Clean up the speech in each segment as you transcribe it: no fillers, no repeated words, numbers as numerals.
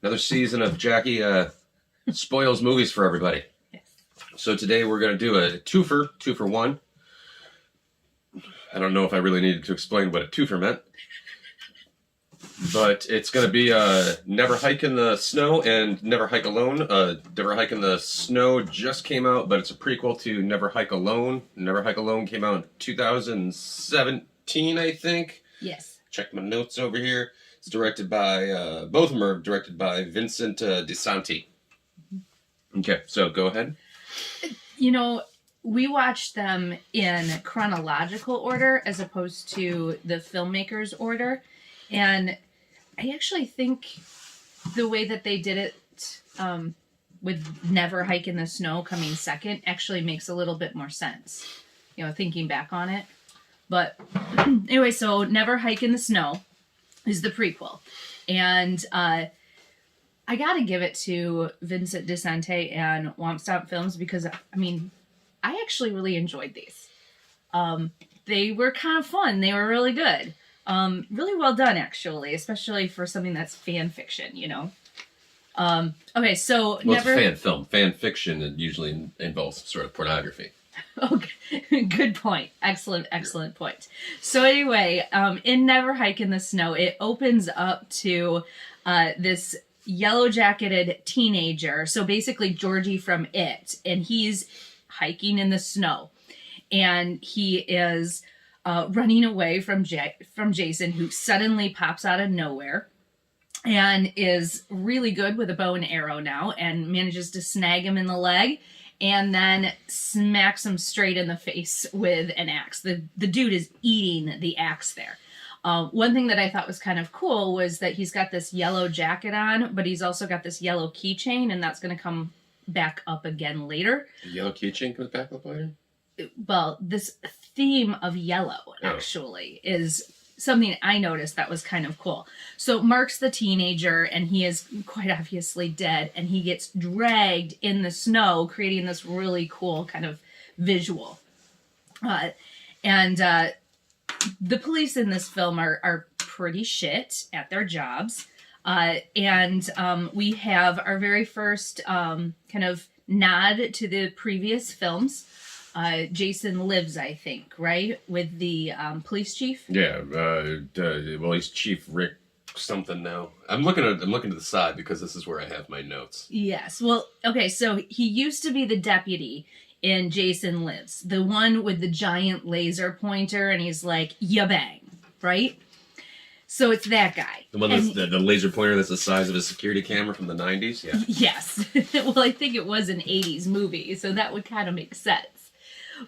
Another season of Jackie spoils movies for everybody. Yes. So today we're going to do a twofer, 2-for-1. I don't know if I really needed to explain what a twofer meant. But it's going to be Never Hike in the Snow and Never Hike Alone. Never Hike in the Snow just came out, but it's a prequel to Never Hike Alone. Never Hike Alone came out in 2017, I think. Yes. Check my notes over here. It's directed by, both of them are directed by Vincent DiSanti. Okay, so go ahead. You know, we watched them in chronological order as opposed to the filmmaker's order. And I actually think the way that they did it with Never Hike in the Snow coming second actually makes a little bit more sense, you know, thinking back on it. But anyway, so Never Hike in the Snow is the prequel. And I got to give it to Vincent DiSanti and Womp Stomp Films because, I mean, I actually really enjoyed these. They were kind of fun. They were really good. Really well done, actually, especially for something that's fan fiction, you know. Okay, so well, it's a fan film. Fan fiction it usually involves sort of pornography. Okay, good point. Excellent point. So anyway, in Never Hike in the Snow, it opens up to this yellow-jacketed teenager. So basically Georgie from It, and he's hiking in the snow, and he is running away from Jason, who suddenly pops out of nowhere and is really good with a bow and arrow now and manages to snag him in the leg and then smacks him straight in the face with an axe. The dude is eating the axe there. One thing that I thought was kind of cool was that he's got this yellow jacket on, but he's also got this yellow keychain, and that's going to come back up again later. The yellow keychain comes back up later? Well, this theme of yellow actually is something I noticed that was kind of cool. So Mark's the teenager, and he is quite obviously dead, and he gets dragged in the snow, creating this really cool kind of visual. And the police in this film are pretty shit at their jobs. And we have our very first kind of nod to the previous films. Jason Lives, I think, right? With the police chief? Yeah, well, he's Chief Rick something now. I'm looking to the side because this is where I have my notes. Yes. Well, okay, so he used to be the deputy in Jason Lives, the one with the giant laser pointer, and he's like, ya bang, right? So it's that guy. The one that's the laser pointer that's the size of a security camera from the 90s? Yeah. Yes. Well, I think it was an 80s movie, so that would kind of make sense.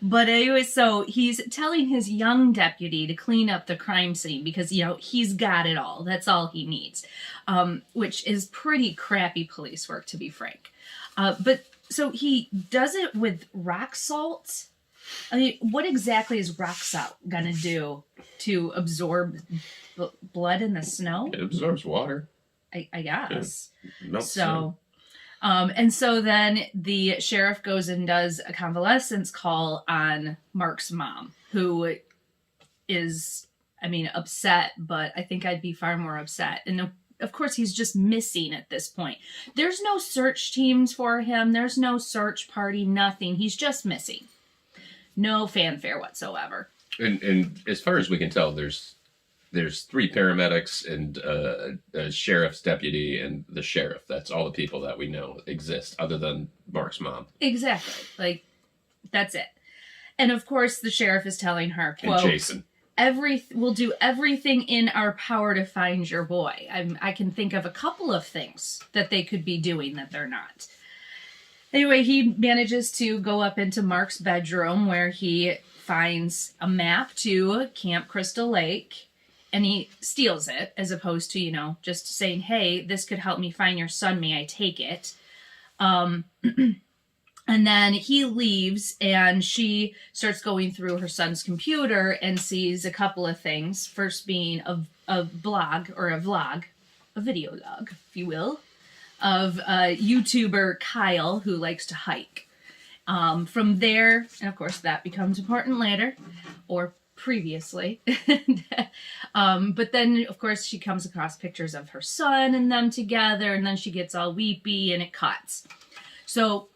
But anyway, so he's telling his young deputy to clean up the crime scene because, you know, he's got it all. That's all he needs, which is pretty crappy police work, to be frank. But so he does it with rock salt. I mean, what exactly is rock salt going to do to absorb blood in the snow? It absorbs water. I guess. Yeah. So... and so then the sheriff goes and does a convalescence call on Mark's mom, who is, I mean, upset, but I think I'd be far more upset. And of course, he's just missing at this point. There's no search teams for him. There's no search party, nothing. He's just missing. No fanfare whatsoever. And as far as we can tell, there's 3 paramedics and a sheriff's deputy and the sheriff. That's all the people that we know exist, other than Mark's mom. Exactly. Like, that's it. And of course, the sheriff is telling her, quote, and Jason. We'll do everything in our power to find your boy. I can think of a couple of things that they could be doing that they're not. Anyway, he manages to go up into Mark's bedroom where he finds a map to Camp Crystal Lake. And he steals it, as opposed to, you know, just saying, hey, this could help me find your son. May I take it? And then he leaves, and she starts going through her son's computer and sees a couple of things. First being a blog, or a vlog, a video log, if you will, of YouTuber Kyle, who likes to hike. From there, and of course that becomes important later, or previously. But then, of course, she comes across pictures of her son and them together, and then she gets all weepy, and it cuts. So,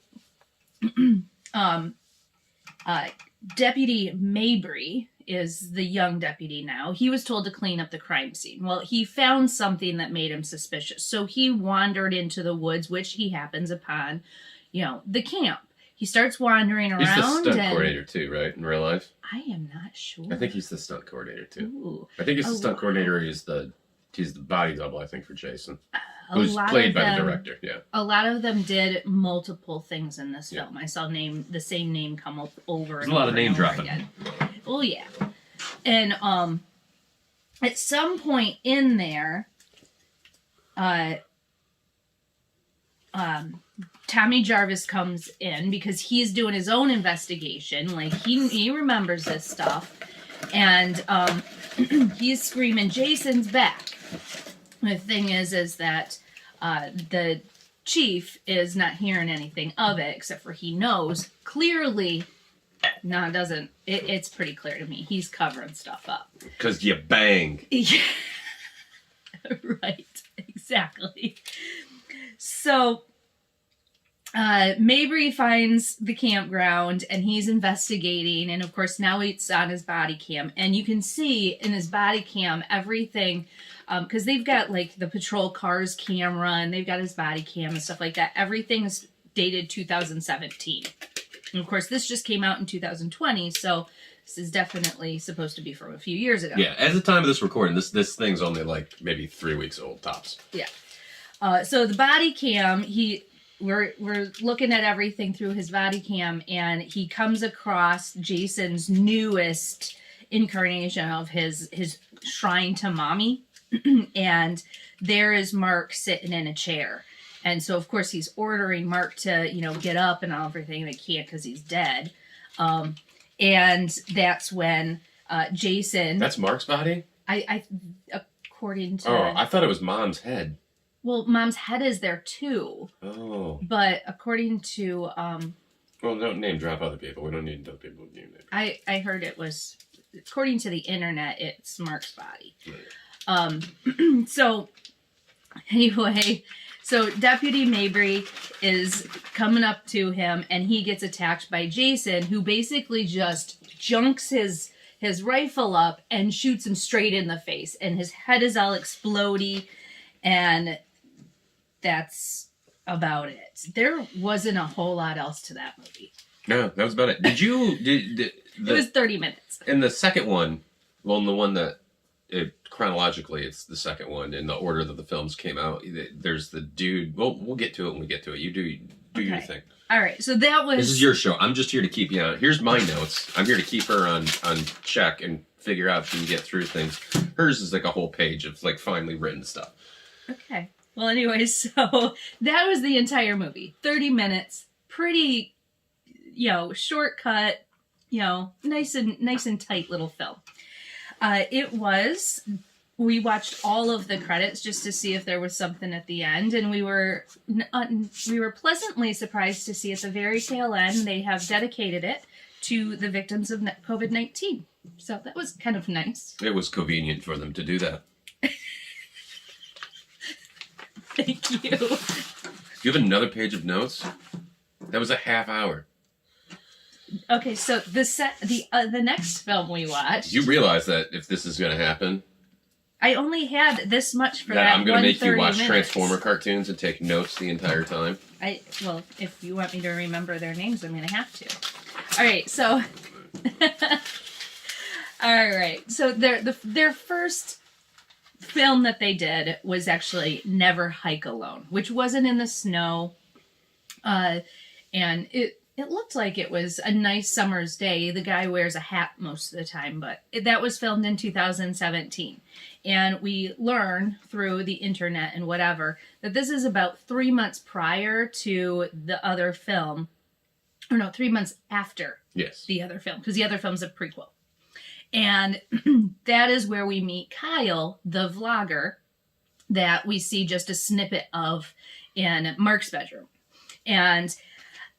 Deputy Mabry is the young deputy now. He was told to clean up the crime scene. Well, he found something that made him suspicious. So he wandered into the woods, which he happens upon, the camp. He starts wandering around. He's the stunt coordinator too, right? In real life? I am not sure. I think he's the stunt coordinator too. Ooh. I think he's the stunt coordinator. He's the body double, I think, for Jason. Who's played by the director, yeah. A lot of them did multiple things in this film. I saw the same name come up over There's and a lot over of name and over dropping. Again. Oh, yeah. And at some point in there, Tommy Jarvis comes in because he's doing his own investigation. Like, he remembers this stuff. And he's screaming, Jason's back. The thing is that the chief is not hearing anything of it, except for he knows clearly. No, it doesn't. It's pretty clear to me. He's covering stuff up. Because you bang. Yeah. Right. Exactly. So, Mabry finds the campground and he's investigating. And of course, now it's on his body cam. And you can see in his body cam everything, because they've got like the patrol car's camera and they've got his body cam and stuff like that. Everything's dated 2017. And of course, this just came out in 2020. So this is definitely supposed to be from a few years ago. Yeah, at the time of this recording, this thing's only like maybe 3 weeks old, tops. Yeah. So the body cam, we're looking at everything through his body cam, and he comes across Jason's newest incarnation of his shrine to mommy. And there is Mark sitting in a chair. And so, of course, he's ordering Mark to, get up and everything. And he can't because he's dead. And that's when Jason... That's Mark's body? According to... Oh, I thought it was Mom's head. Well, Mom's head is there, too. Oh. But according to... Well, don't name drop other people. We don't need other people to name names. I heard it was... According to the internet, it's Mark's body. Right. So, anyway... So Deputy Mabry is coming up to him, and he gets attacked by Jason, who basically just junks his rifle up and shoots him straight in the face. And his head is all explodey, and that's about it. There wasn't a whole lot else to that movie. No, that was about it. It was 30 minutes. In the second one, well, in the one that... chronologically, it's the second one in the order that the films came out. There's the dude. Well, we'll get to it when we get to it. You do your thing. All right. So that was. This is your show. I'm just here to keep you on. Here's my notes. I'm here to keep her on check and figure out if she can get through things. Hers is like a whole page of like finely written stuff. Okay. Well, anyway, so that was the entire movie. 30 minutes. Pretty, shortcut. Nice and tight little film. We watched all of the credits just to see if there was something at the end, and we were pleasantly surprised to see at the very tail end they have dedicated it to the victims of COVID-19. So that was kind of nice. It was convenient for them to do that. Thank you. Do you have another page of notes? That was a half hour. Okay, so the next film we watched. You realize that if this is going to happen, I only had this much for that. I'm going to make you watch minutes. Transformer cartoons and take notes the entire time. Well, if you want me to remember their names, I'm going to have to. All right, so. All right, so their first film that they did was actually Never Hike Alone, which wasn't in the snow, and it looked like it was a nice summer's day. The guy wears a hat most of the time, but that was filmed in 2017. And we learn through the internet and whatever that this is about 3 months prior to the other film. Or no, 3 months after the other film, because the other film's a prequel. And that is where we meet Kyle, the vlogger, that we see just a snippet of in Mark's bedroom. And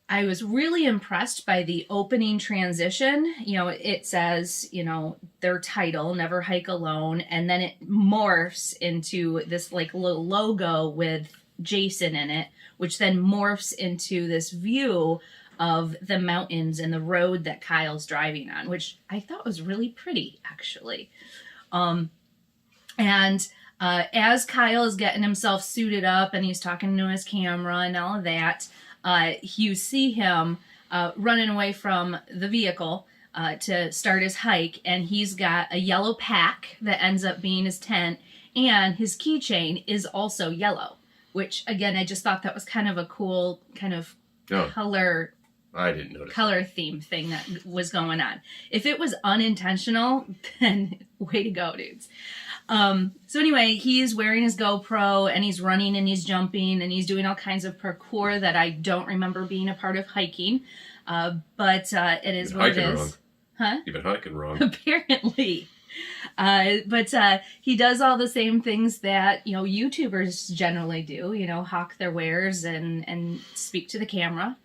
I was really impressed by the opening transition. You know, it says, you know, their title, Never Hike Alone, and then it morphs into this like little logo with Jason in it, which then morphs into this view of the mountains and the road that Kyle's driving on, which I thought was really pretty, actually. And as Kyle is getting himself suited up and he's talking to his camera and all of that, you see him running away from the vehicle to start his hike, and he's got a yellow pack that ends up being his tent, and his keychain is also yellow, which, again, I just thought that was kind of a cool kind of color... I didn't notice. Color theme thing that was going on. If it was unintentional, then way to go, dudes. So anyway, he's wearing his GoPro and he's running and he's jumping and he's doing all kinds of parkour that I don't remember being a part of hiking. But it is what it is. Wrong. Huh? You've been hiking wrong. Apparently. But he does all the same things that, you know, YouTubers generally do, you know, hawk their wares and speak to the camera.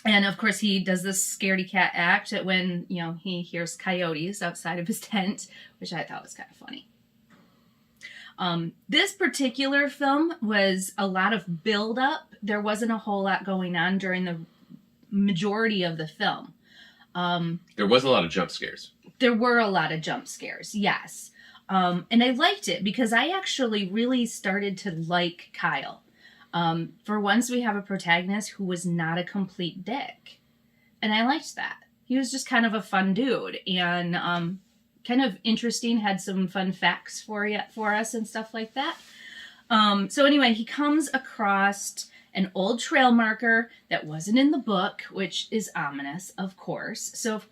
And of course he does this scaredy cat act when, you know, he hears coyotes outside of his tent, which I thought was kind of funny. This particular film was a lot of build up. There wasn't a whole lot going on during the majority of the film. There wasn't a lot of jump scares. There were a lot of jump scares, yes. And I liked it because I actually really started to like Kyle. For once, we have a protagonist who was not a complete dick. And I liked that. He was just kind of a fun dude and kind of interesting, had some fun facts for us and stuff like that. So anyway, he comes across an old trail marker that wasn't in the book, which is ominous, of course. So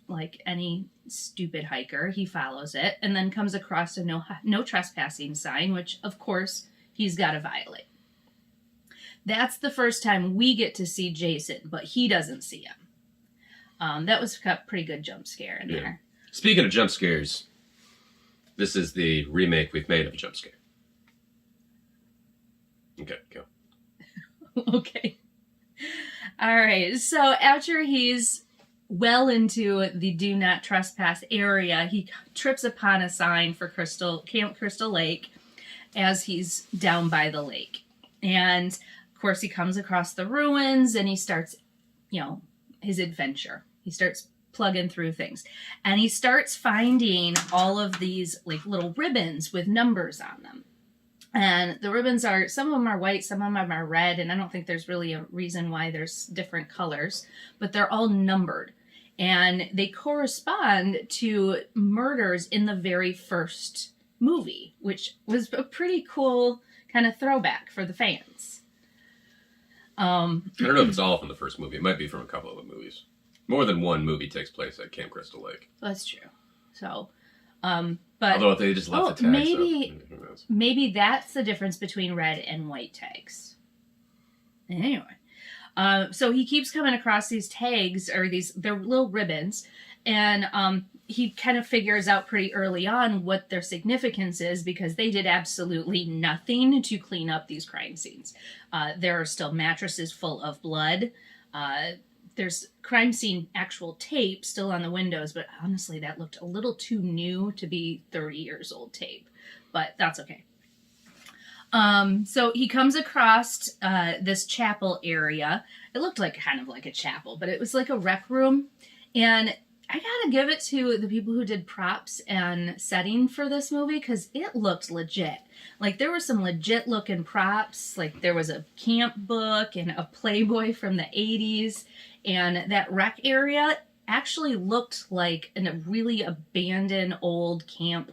like any stupid hiker, he follows it and then comes across a no trespassing sign, which of course he's got to violate. That's the first time we get to see Jason, but he doesn't see him. That was a pretty good jump scare in there. Speaking of jump scares, this is the remake we've made of a jump scare. Okay, go. Okay. All right. So after he's well into the do not trespass area, he trips upon a sign for Camp Crystal Lake as he's down by the lake. And of course, he comes across the ruins and he starts, you know, his adventure. He starts plugging through things. And he starts finding all of these like little ribbons with numbers on them. And the ribbons are, some of them are white, some of them are red. And I don't think there's really a reason why there's different colors, but they're all numbered. And they correspond to murders in the very first movie, which was a pretty cool kind of throwback for the fans. I don't know if it's all from the first movie. It might be from a couple of the movies. More than one movie takes place at Camp Crystal Lake. That's true. So, but although they just left the tags, maybe that's the difference between red and white tags. Anyway, so he keeps coming across these tags, or they're little ribbons, and he kind of figures out pretty early on what their significance is because they did absolutely nothing to clean up these crime scenes. There are still mattresses full of blood. There's crime scene actual tape still on the windows, but honestly, that looked a little too new to be 30 years old tape, but that's okay. So he comes across this chapel area. It looked like kind of like a chapel, but it was like a rec room. And I gotta give it to the people who did props and setting for this movie because it looked legit. Like there were some legit looking props. Like there was a camp book and a Playboy from the 80s. And that rec area actually looked like a really abandoned old camp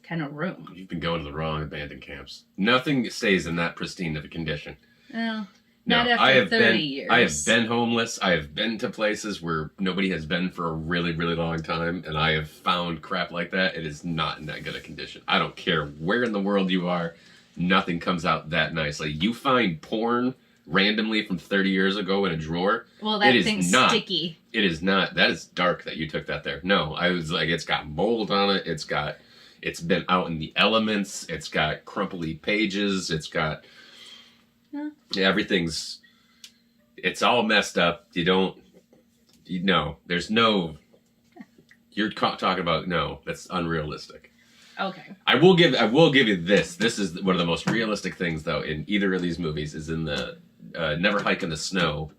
kind of room. You've been going to the wrong abandoned camps. Nothing stays in that pristine of a condition. Well, not after 30 years. I have been homeless. I have been to places where nobody has been for a really, really long time, and I have found crap like that. It is not in that good a condition. I don't care where in the world you are. Nothing comes out that nicely. You find porn randomly from 30 years ago in a drawer. Well, that thing's sticky. It is not. That is dark that you took that there. No, I was like, it's got mold on it. It's been out in the elements. It's got crumply pages. It's got everything's It's all messed up. There's no, you're talking about, no, that's unrealistic. Okay. I will give you this. This is one of the most realistic things, though, in either of these movies, is in the Never Hike in the Snow.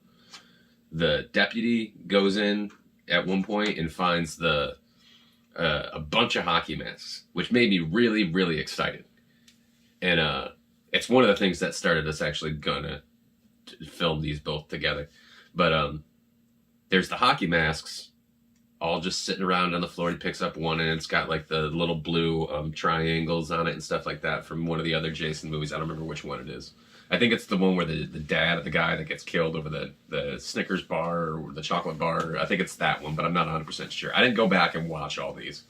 The deputy goes in at one point and finds a bunch of hockey masks, which made me really, really excited. And it's one of the things that started us actually gonna film these both together. But there's the hockey masks all just sitting around on the floor. He picks up one, and it's got like the little blue triangles on it and stuff like that from one of the other Jason movies. I don't remember which one it is. I think it's the one where the dad of the guy that gets killed over the Snickers bar or the chocolate bar. I think it's that one, but I'm not 100% sure. I didn't go back and watch all these.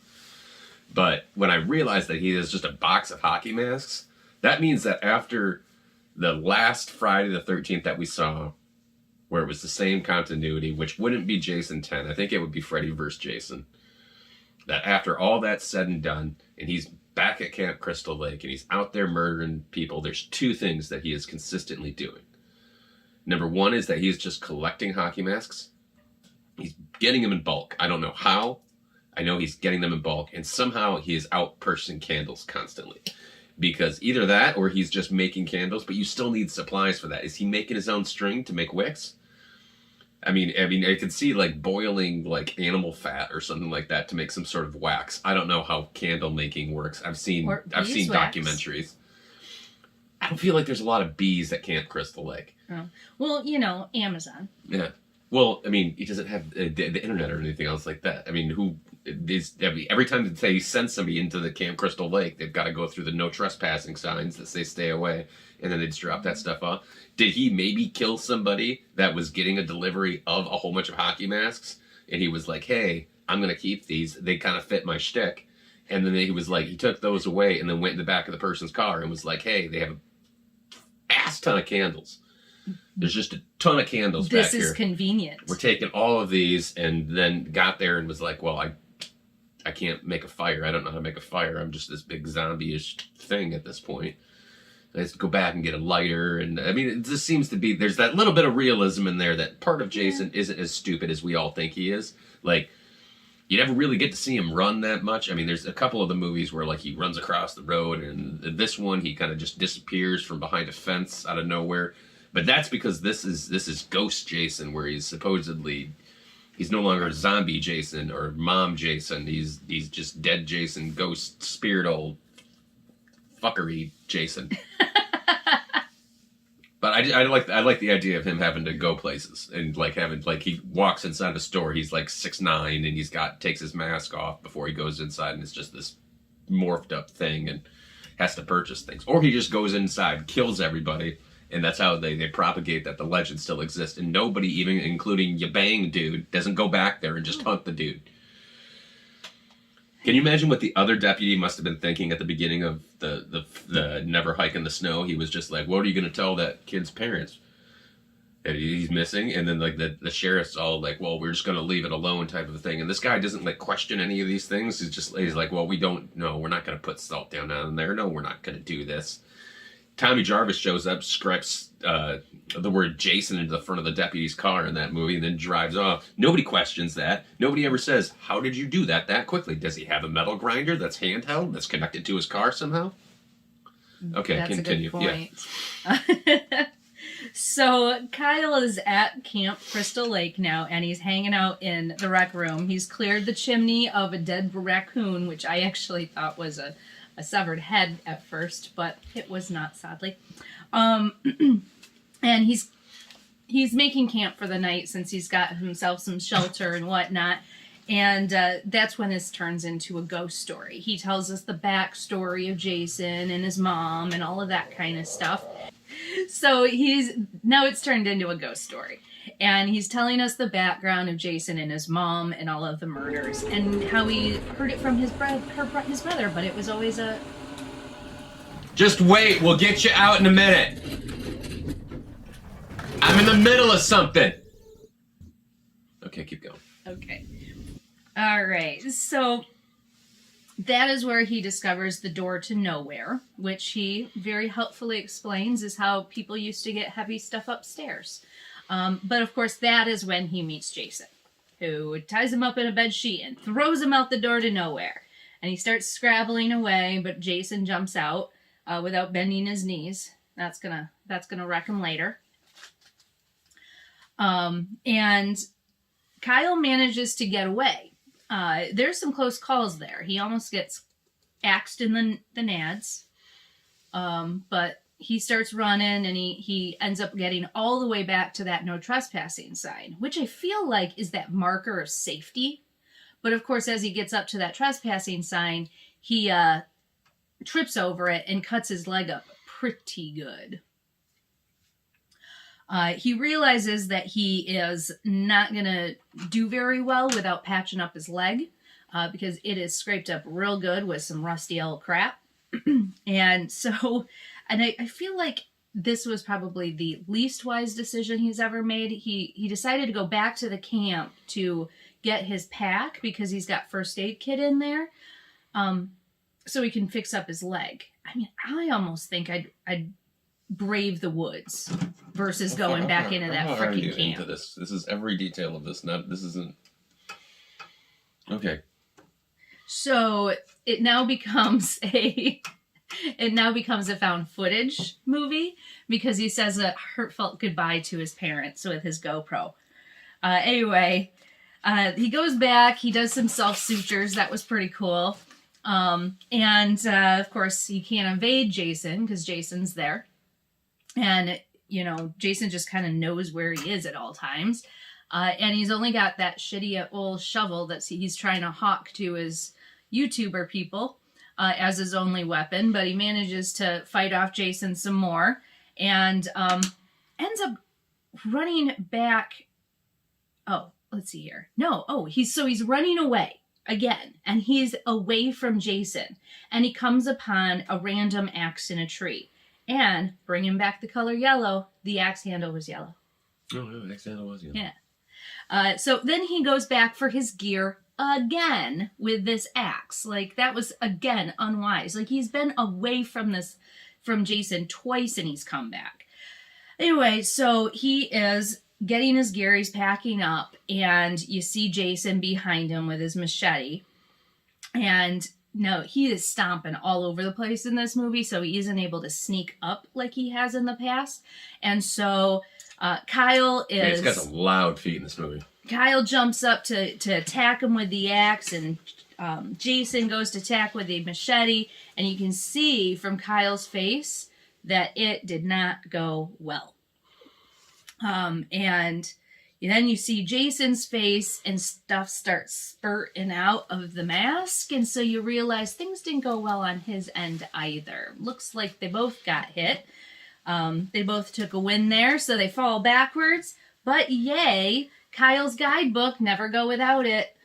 But when I realized that he has just a box of hockey masks, that means that after the last Friday the 13th that we saw, where it was the same continuity, which wouldn't be Jason 10. I think it would be Freddy vs. Jason. That after all that's said and done, and he's back at Camp Crystal Lake, and he's out there murdering people, there's two things that he is consistently doing. Number one is that he's just collecting hockey masks. He's getting them in bulk. I don't know how. I know he's getting them in bulk, and somehow he is out purchasing candles constantly. Because either that, or he's just making candles, but you still need supplies for that. Is he making his own string to make wicks? I mean, I could see like boiling like animal fat or something like that to make some sort of wax. I don't know how candle making works. I've seen documentaries. I don't feel like there's a lot of bees at Camp Crystal Lake. Oh. Well, Amazon. Yeah. Well, I mean, he doesn't have the internet or anything else like that. I mean, every time they send somebody into the Camp Crystal Lake, they've got to go through the no trespassing signs that say stay away, and then they just drop that stuff off. Did he maybe kill somebody that was getting a delivery of a whole bunch of hockey masks, and he was like, hey, I'm going to keep these. They kind of fit my shtick. And then he was like, he took those away and then went in the back of the person's car and was like, hey, they have an ass ton of candles. There's just a ton of candles back here. This is convenient. We're taking all of these, and then got there and was like, well, I can't make a fire. I don't know how to make a fire. I'm just this big zombie-ish thing at this point. I have to go back and get a lighter. And I mean, it just seems to be, there's that little bit of realism in there that part of Jason isn't as stupid as we all think he is. Like, you never really get to see him run that much. I mean, there's a couple of the movies where like he runs across the road, and this one, he kind of just disappears from behind a fence out of nowhere. But that's because this is Ghost Jason, where he's no longer zombie Jason or mom Jason. He's just dead Jason, ghost, spirit old fuckery Jason. But I like the idea of him having to go places and like having like he walks inside a store. He's like 6'9" and he's takes his mask off before he goes inside, and it's just this morphed up thing and has to purchase things. Or he just goes inside, kills everybody. And that's how they propagate that the legend still exists. And nobody, even including Yabang dude, doesn't go back there and just hunt the dude. Can you imagine what the other deputy must have been thinking at the beginning of the Never Hike in the Snow? He was just like, what are you going to tell that kid's parents? That he's missing? And then like the sheriff's all like, well, we're just going to leave it alone type of thing. And this guy doesn't like question any of these things. He's like, well, we don't know. We're not going to put salt down on there. No, we're not going to do this. Tommy Jarvis shows up, scripts the word Jason into the front of the deputy's car in that movie, and then drives off. Nobody questions that. Nobody ever says, how did you do that quickly? Does he have a metal grinder that's handheld, that's connected to his car somehow? Okay, that's continue. A good point. Yeah. So Kyle is at Camp Crystal Lake now, and he's hanging out in the rec room. He's cleared the chimney of a dead raccoon, which I actually thought was a severed head at first, but it was not, sadly. And he's making camp for the night since he's got himself some shelter and whatnot. And that's when this turns into a ghost story. He tells us the backstory of Jason and his mom and all of that kind of stuff. So now it's turned into a ghost story. And he's telling us the background of Jason and his mom and all of the murders and how he heard it from his brother, but it was always a... Just wait, we'll get you out in a minute. I'm in the middle of something. Okay, keep going. Okay. All right, so that is where he discovers the door to nowhere, which he very helpfully explains is how people used to get heavy stuff upstairs. But of course, that is when he meets Jason, who ties him up in a bed sheet and throws him out the door to nowhere. And he starts scrabbling away, but Jason jumps out without bending his knees. That's gonna wreck him later. And Kyle manages to get away. There's some close calls there. He almost gets axed in the nads. But he starts running, and he ends up getting all the way back to that no trespassing sign, which I feel like is that marker of safety. But of course, as he gets up to that trespassing sign, he trips over it and cuts his leg up pretty good. He realizes that he is not going to do very well without patching up his leg, because it is scraped up real good with some rusty old crap. And so, and I feel like this was probably the least wise decision he's ever made. He decided to go back to the camp to get his pack, because he's got first aid kit in there, so he can fix up his leg. I mean, I almost think I'd brave the woods versus going back into that freaking camp. Into this is every detail of this. This isn't okay. So it now becomes a found footage movie, because he says a heartfelt goodbye to his parents with his GoPro. Anyway, he goes back. He does some self sutures. That was pretty cool. And of course, he can't evade Jason because Jason's there. And, Jason just kind of knows where he is at all times. And he's only got that shitty old shovel that he's trying to hawk to his YouTuber people as his only weapon. But he manages to fight off Jason some more, and ends up running back. Oh, let's see here. No, he's running away again, and he's away from Jason, and he comes upon a random axe in a tree. And bringing back the color yellow, the axe handle was yellow. Oh, no, the axe handle was yellow. Yeah. So then he goes back for his gear again with this axe. Like, that was, again, unwise. Like, he's been away from Jason twice, and he's come back. Anyway, so he is getting his gear, he's packing up, and you see Jason behind him with his machete. And no, he is stomping all over the place in this movie, so he isn't able to sneak up like he has in the past. And so Kyle is... Yeah, he's got some loud feet in this movie. Kyle jumps up to attack him with the axe, and Jason goes to attack with the machete, and you can see from Kyle's face that it did not go well. And then you see Jason's face, and stuff starts spurting out of the mask, and so you realize things didn't go well on his end either. Looks like they both got hit. They both took a win there, so they fall backwards. But yay, Kyle's guidebook, never go without it.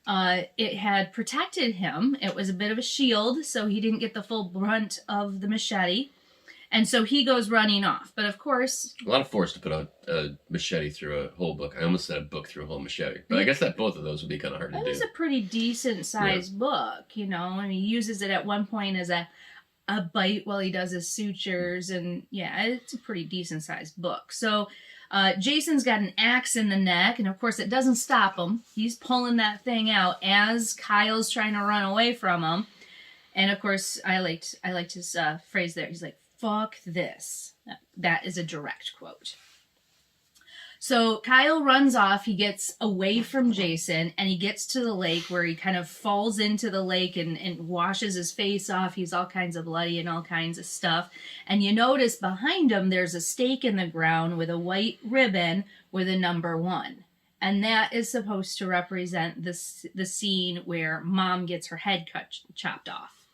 It had protected him. It was a bit of a shield, so he didn't get the full brunt of the machete. And so he goes running off. But of course... A lot of force to put a machete through a whole book. I almost said a book through a whole machete. But I guess that both of those would be kind of hard to do. That is a pretty decent-sized book, and he uses it at one point as a bite while he does his sutures. And, yeah, it's a pretty decent-sized book. So Jason's got an axe in the neck, and of course it doesn't stop him. He's pulling that thing out as Kyle's trying to run away from him. And, of course, I liked his phrase there. He's like, "Fuck this." That is a direct quote. So Kyle runs off. He gets away from Jason, and he gets to the lake, where he kind of falls into the lake and washes his face off. He's all kinds of bloody and all kinds of stuff. And you notice behind him there's a stake in the ground with a white ribbon with a number 1. And that is supposed to represent the scene where Mom gets her head chopped off.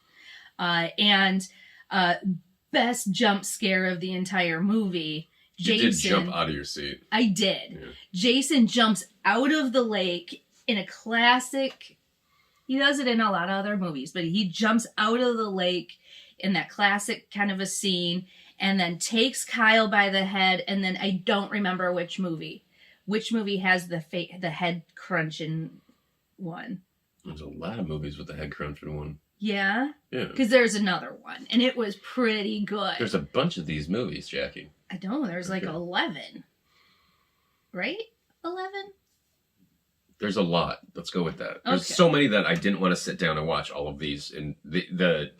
Best jump scare of the entire movie. Jason, you did jump out of your seat. I did. Yeah. Jason jumps out of the lake in a classic... He does it in a lot of other movies, but he jumps out of the lake in that classic kind of a scene, and then takes Kyle by the head, and then I don't remember which movie. Which movie has the head crunching one? There's a lot of movies with the head crunching one. Yeah? Yeah. Because there's another one, and it was pretty good. There's a bunch of these movies, Jackie. I don't know, there's like 11. right? 11? There's a lot. Let's go with that. There's Okay. so many that I didn't want to sit down and watch all of these in the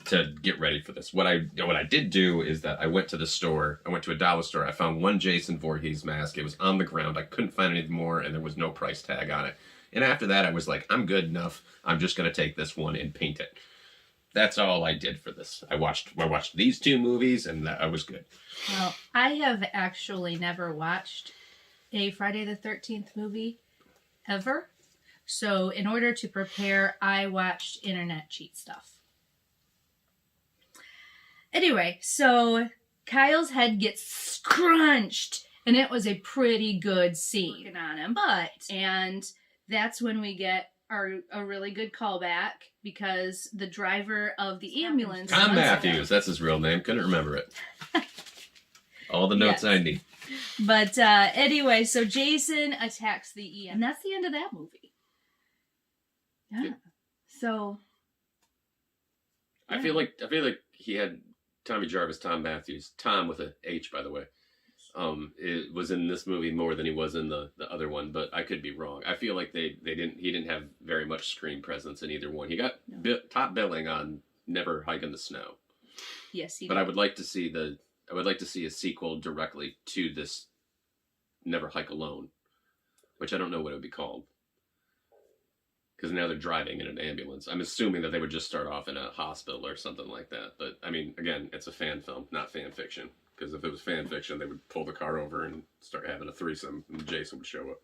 to get ready for this. What I did do is that I went to the store. I went to a dollar store. I found one Jason Voorhees mask. It was on the ground. I couldn't find any more, and there was no price tag on it. And after that, I was like, I'm good enough. I'm just gonna take this one and paint it. That's all I did for this. I watched these two movies, and I was good. Well, I have actually never watched a Friday the 13th movie ever. So in order to prepare, I watched internet cheat stuff. Anyway, so Kyle's head gets scrunched, and it was a pretty good scene on him. And that's when we get a really good callback, because the driver of the ambulance... Tom Matthews, that's his real name. Couldn't remember it. All the notes I need. But anyway, so Jason attacks the EM, and that's the end of that movie. Yeah. So... I feel like he had Tommy Jarvis, Tom Matthews, Tom with a H, by the way. It was in this movie more than he was in the other one, but I could be wrong. I feel like he didn't have very much screen presence in either one. He got top billing on Never Hike in the Snow. Yes, he but did. I would like to see a sequel directly to this Never Hike Alone, which I don't know what it would be called. Because now they're driving in an ambulance. I'm assuming that they would just start off in a hospital or something like that. But, I mean, again, it's a fan film, not fan fiction. Because if it was fan fiction, they would pull the car over and start having a threesome, and Jason would show up.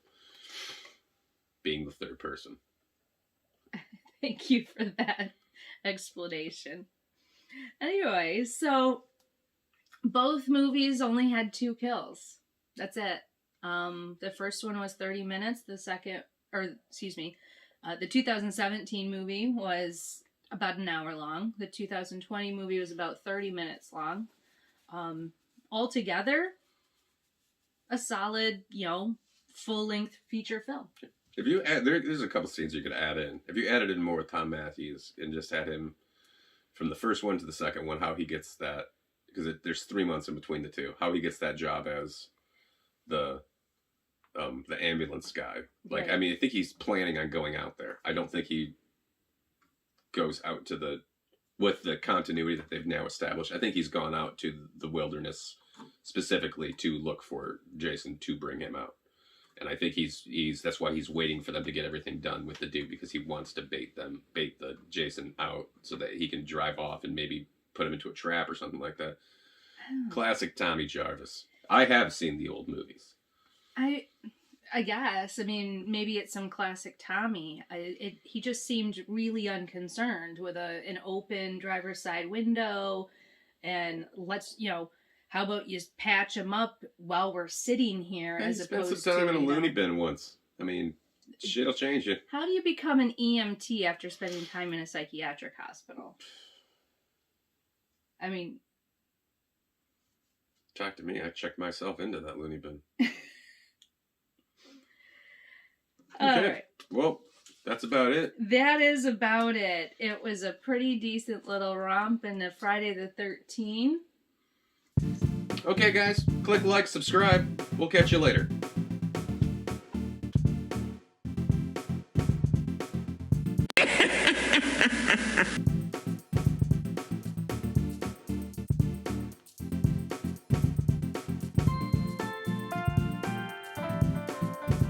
Being the third person. Thank you for that explanation. Anyway, so both movies only had 2 kills. That's it. The first one was 30 minutes. The 2017 movie was about an hour long. The 2020 movie was about 30 minutes long. Altogether, a solid, full-length feature film. If you add, there's a couple scenes you could add in. If you added in more with Tom Matthews and just had him from the first one to the second one, how he gets that, because there's 3 months in between the two, how he gets that job as the ambulance guy. Like, right. I mean, I think he's planning on going out there. I don't think he goes out to with the continuity that they've now established. I think he's gone out to the wilderness specifically to look for Jason to bring him out. And I think that's why he's waiting for them to get everything done with the dude, because he wants to bait the Jason out so that he can drive off and maybe put him into a trap or something like that. Oh. Classic Tommy Jarvis. I have seen the old movies. I guess. I mean, maybe it's some classic Tommy. He just seemed really unconcerned with an open driver's side window, and how about you patch him up while we're sitting here, as opposed to... He spent some time in a loony bin once. I mean, shit'll change you. How do you become an EMT after spending time in a psychiatric hospital? I mean... Talk to me. I checked myself into that loony bin. Okay. All right. Well, that's about it. That is about it. It was a pretty decent little romp in the Friday the 13th. Okay, guys. Click like, subscribe. We'll catch you later.